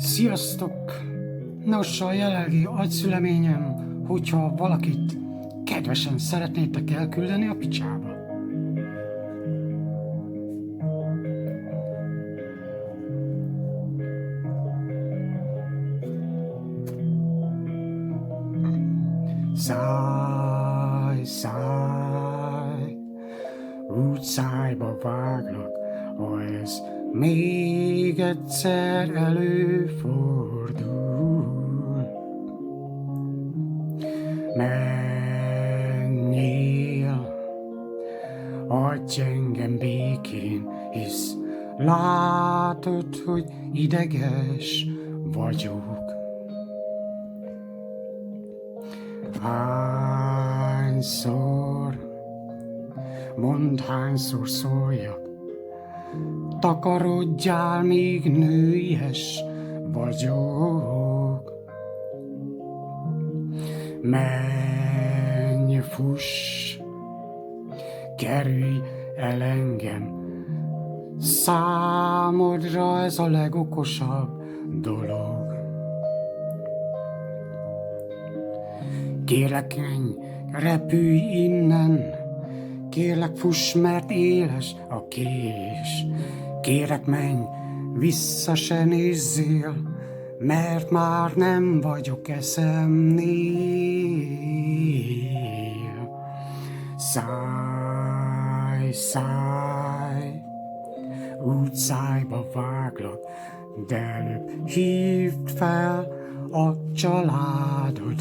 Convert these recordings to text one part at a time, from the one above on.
Sziasztok! Nos, a jelenlegi agyszüleményem, hogyha valakit kedvesen szeretnétek elküldeni a picsába. Száj, száj, utcájba váglak, ha ez még egyszer előfordul. Menjél, hagyj engem békén, hisz látod, hogy ideges vagyok. Hányszor szóljak, takarodjál, míg nőies vagyok. Menj, fuss, kerülj el engem, számodra ez a legokosabb dolog. Kérlek, menj, repülj innen, kérlek, fuss, mert éles a kés. Kérlek, menj, vissza se nézzél, mert már nem vagyok eszemnél. Száj, száj, utcájba váglak, de előbb hívd fel a családodat.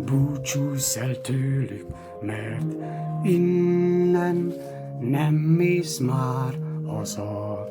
Búcsúzz el tőlük, mert innen nem mész már haza.